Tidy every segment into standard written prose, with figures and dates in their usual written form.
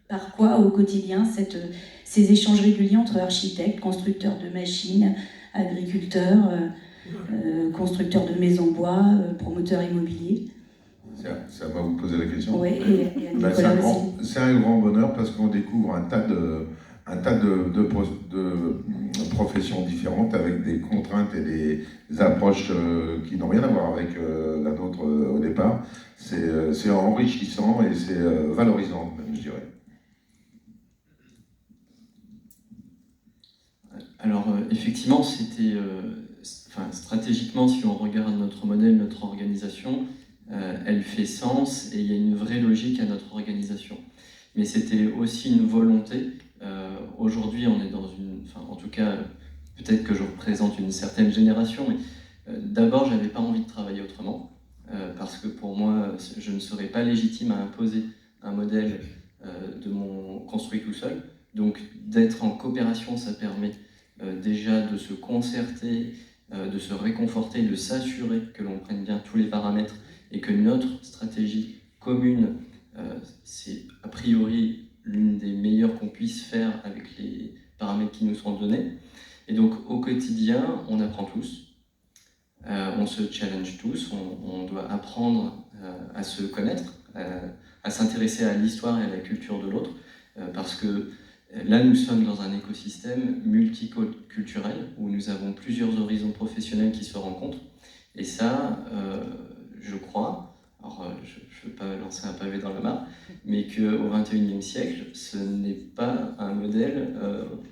Par quoi au quotidien ces échanges réguliers entre architectes, constructeurs de machines, agriculteurs, constructeurs de maisons bois, promoteurs immobiliers? C'est à moi de vous poser la question. Oui, et à Nicolas aussi. C'est un grand bonheur parce qu'on découvre un tas de professions différentes avec des contraintes et des approches qui n'ont rien à voir avec la nôtre au départ. C'est enrichissant et c'est valorisant, même, je dirais. Alors effectivement, stratégiquement, si on regarde notre modèle, notre organisation, elle fait sens et il y a une vraie logique à notre organisation. Mais c'était aussi une volonté. Aujourd'hui, on est dans en tout cas, peut-être que je représente une certaine génération, mais d'abord, j'avais pas envie de travailler autrement, parce que pour moi, je ne serais pas légitime à imposer un modèle construit tout seul. Donc d'être en coopération, ça permet déjà de se concerter, de se réconforter, de s'assurer que l'on prenne bien tous les paramètres et que notre stratégie commune, c'est a priori l'une des meilleures qu'on puisse faire avec les paramètres qui nous sont donnés. Et donc au quotidien, on apprend tous, on se challenge tous, on doit apprendre à se connaître, à s'intéresser à l'histoire et à la culture de l'autre, parce que là, nous sommes dans un écosystème multiculturel où nous avons plusieurs horizons professionnels qui se rencontrent. Et ça, je crois, alors je ne veux pas lancer un pavé dans la mare, mais qu'au XXIe siècle, ce n'est pas un modèle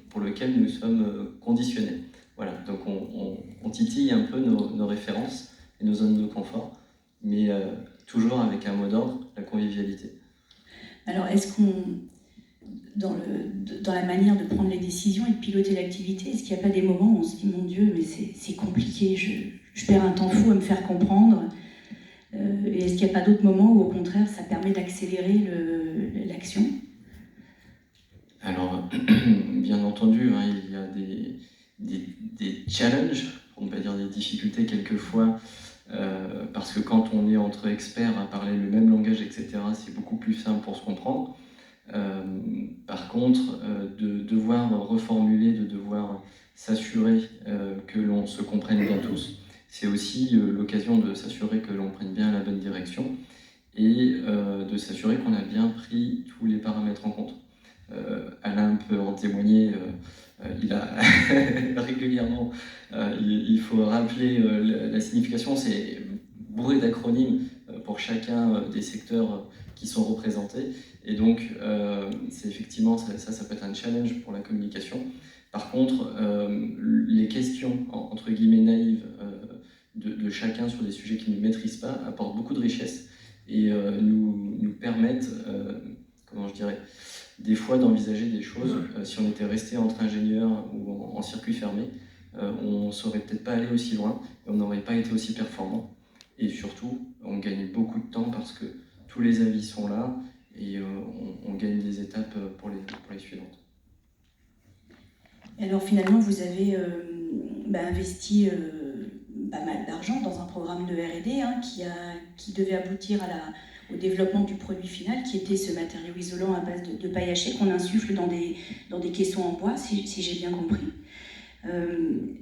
pour lequel nous sommes conditionnés. Voilà, donc on titille un peu nos références et nos zones de confort, mais toujours avec un mot d'ordre, la convivialité. Alors, est-ce qu'on... Dans la manière de prendre les décisions et de piloter l'activité, est-ce qu'il n'y a pas des moments où on se dit « Mon Dieu, mais c'est compliqué, je perds un temps fou à me faire comprendre » et est-ce qu'il n'y a pas d'autres moments où, au contraire, ça permet d'accélérer l'action? Alors, bien entendu, hein, il y a des challenges, pour ne pas dire des difficultés quelquefois, parce que quand on est entre experts à parler le même langage, etc., c'est beaucoup plus simple pour se comprendre. Par contre, de devoir reformuler, de devoir s'assurer que l'on se comprenne bien tous, c'est aussi l'occasion de s'assurer que l'on prenne bien la bonne direction et de s'assurer qu'on a bien pris tous les paramètres en compte. Alain peut en témoigner, il a régulièrement, il faut rappeler la signification, c'est bourré d'acronymes pour chacun des secteurs qui sont représentés. Et donc, c'est effectivement, ça peut être un challenge pour la communication. Par contre, les questions, entre guillemets, naïves de chacun sur des sujets qu'ils ne maîtrisent pas apportent beaucoup de richesse et nous permettent, comment je dirais, des fois d'envisager des choses. Si on était resté entre ingénieurs ou en circuit fermé, on ne saurait peut-être pas aller aussi loin et on n'aurait pas été aussi performant. Et surtout, on gagne beaucoup de temps parce que tous les avis sont là et on gagne des étapes pour les suivantes. Alors finalement, vous avez investi pas mal d'argent dans un programme de R&D qui devait aboutir au développement du produit final, qui était ce matériau isolant à base de paille hachée qu'on insuffle dans des caissons en bois, si j'ai bien compris.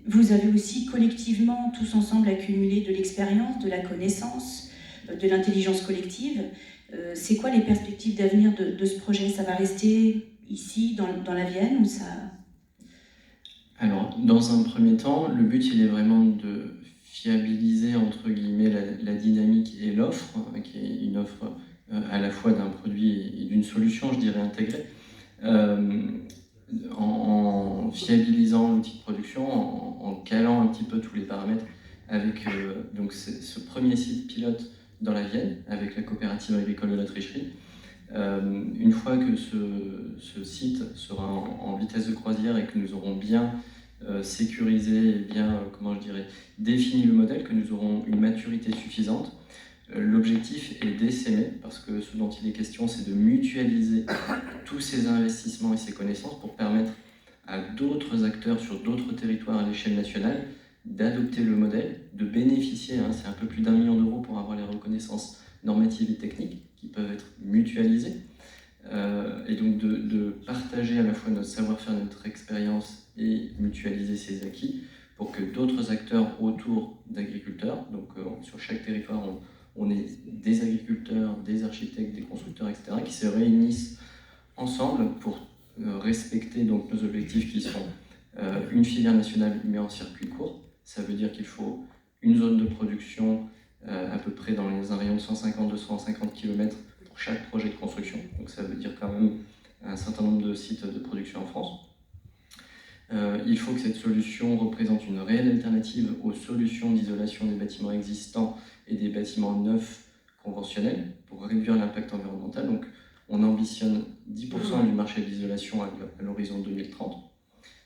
Vous avez aussi collectivement, tous ensemble, accumulé de l'expérience, de la connaissance, de l'intelligence collective. C'est quoi les perspectives d'avenir de ce projet? Ça va rester ici, dans la Vienne, ou ça... Alors, dans un premier temps, le but, il est vraiment de fiabiliser, entre guillemets, la dynamique et l'offre, qui est une offre à la fois d'un produit et d'une solution, je dirais, intégrée. En fiabilisant l'outil de production, en calant un petit peu tous les paramètres avec donc ce premier site pilote dans la Vienne, avec la coopérative agricole de la Tricherie. Une fois que ce site sera en vitesse de croisière et que nous aurons bien sécurisé et bien, défini le modèle, que nous aurons une maturité suffisante, l'objectif est d'essaimer, parce que ce dont il est question, c'est de mutualiser tous ces investissements et ces connaissances pour permettre à d'autres acteurs sur d'autres territoires à l'échelle nationale d'adopter le modèle, de bénéficier, c'est un peu plus d'1 million d'euros pour avoir les reconnaissances normatives et techniques qui peuvent être mutualisées, et donc de partager à la fois notre savoir-faire, notre expérience et mutualiser ses acquis pour que d'autres acteurs autour d'agriculteurs, donc sur chaque territoire, on est des agriculteurs, des architectes, des constructeurs, etc., qui se réunissent ensemble pour respecter donc nos objectifs qui sont une filière nationale mais en circuit court. Ça veut dire qu'il faut une zone de production à peu près dans un rayon de 150-250 km pour chaque projet de construction. Donc ça veut dire quand même un certain nombre de sites de production en France. Il faut que cette solution représente une réelle alternative aux solutions d'isolation des bâtiments existants et des bâtiments neufs conventionnels pour réduire l'impact environnemental. Donc on ambitionne 10% du marché de l'isolation à l'horizon 2030,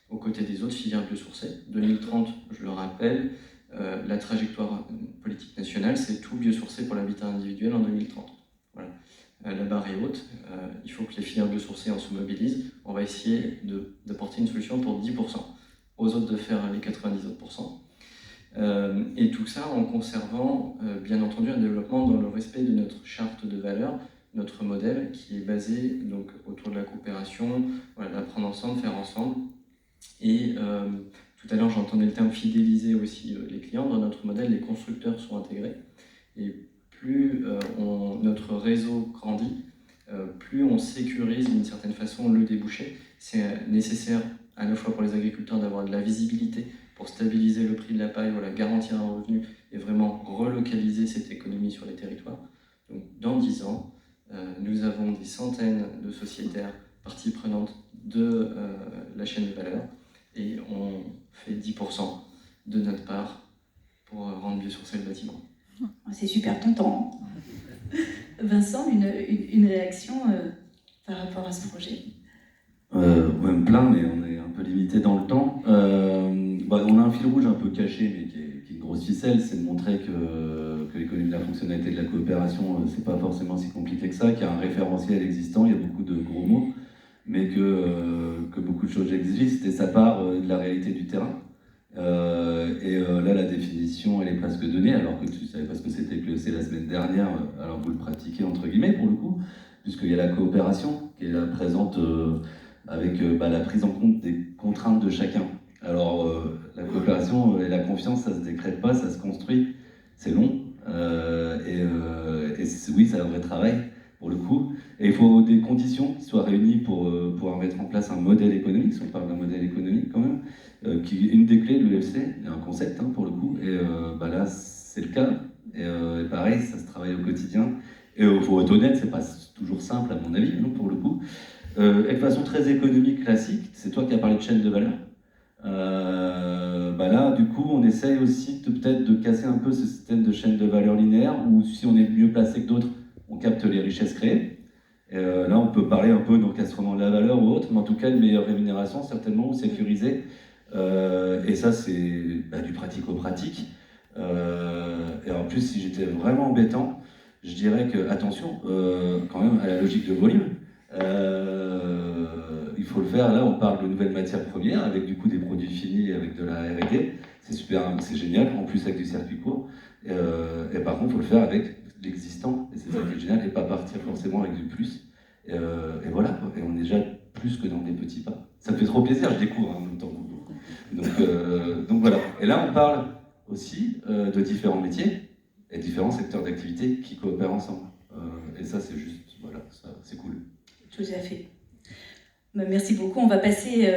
aux côtés des autres filières biosourcées. 2030, je le rappelle, la trajectoire politique nationale, c'est tout biosourcé pour l'habitat individuel en 2030. Voilà. La barre est haute, il faut que les filières biosourcées en se mobilisent. On va essayer d'apporter une solution pour 10%, aux autres de faire les 90 autres pourcents. Et tout ça en conservant, bien entendu, un développement dans le respect de notre charte de valeurs, notre modèle qui est basé donc, autour de la coopération, voilà, d'apprendre ensemble, faire ensemble. Et tout à l'heure, j'entendais le terme fidéliser aussi les clients. Dans notre modèle, les constructeurs sont intégrés. Et plus notre réseau grandit, plus on sécurise d'une certaine façon le débouché. C'est nécessaire à la fois pour les agriculteurs d'avoir de la visibilité pour stabiliser le prix de la paille, voilà, garantir un revenu et vraiment relocaliser cette économie sur les territoires. Donc, dans 10 ans, nous avons des centaines de sociétaires parties prenantes de la chaîne de valeur et on fait 10% de notre part pour rendre biosourcé le bâtiment. C'est super tentant. Vincent, une réaction par rapport à ce projet? Ouais, plein, mais on est un peu limité dans le temps. On a un fil rouge un peu caché, mais qui est une grosse ficelle, c'est de montrer que l'économie de la fonctionnalité et de la coopération, c'est pas forcément si compliqué que ça, qu'il y a un référentiel existant, il y a beaucoup de gros mots, mais que beaucoup de choses existent, et ça part de la réalité du terrain. Là, la définition, elle est presque donnée, alors que tu savais pas ce que c'était que c'est la semaine dernière, alors vous le pratiquez entre guillemets pour le coup, puisqu'il y a la coopération qui est là présente avec la prise en compte des contraintes de chacun. Alors, la coopération et la confiance, ça se décrète pas, ça se construit, c'est long, oui, c'est un vrai travail pour le coup, et il faut des conditions qui soient réunies pour pouvoir mettre en place un modèle économique, si on parle d'un modèle économique quand même, qui est une des clés de l'EFC, il y a un concept pour le coup, et là c'est le cas, et pareil, ça se travaille au quotidien, et il faut être honnête, c'est pas toujours simple à mon avis, pour le coup. Et de façon très économique classique, c'est toi qui as parlé de chaîne de valeur, là du coup on essaye aussi peut-être de casser un peu ce système de chaîne de valeur linéaire, où si on est mieux placé que d'autres, on capte les richesses créées. Là, on peut parler un peu d'encastrement de la valeur ou autre, mais en tout cas, une meilleure rémunération, certainement, ou sécurisée. Et ça, c'est du pratico-pratique. Et en plus, si j'étais vraiment embêtant, je dirais que, attention, quand même, à la logique de volume. Il faut le faire, là, on parle de nouvelles matières premières, avec du coup des produits finis, avec de la R&D. C'est super, c'est génial, en plus avec du circuit court. Et par contre, il faut le faire avec l'existant, et c'est ça qui est génial, et pas partir forcément avec du plus. Et voilà, quoi. Et on est déjà plus que dans des petits pas. Ça me fait trop plaisir, je découvre en même temps. Donc voilà. Et là, on parle aussi de différents métiers et différents secteurs d'activité qui coopèrent ensemble. Et ça, c'est juste, voilà, ça, c'est cool. Tout à fait. Merci beaucoup. On va passer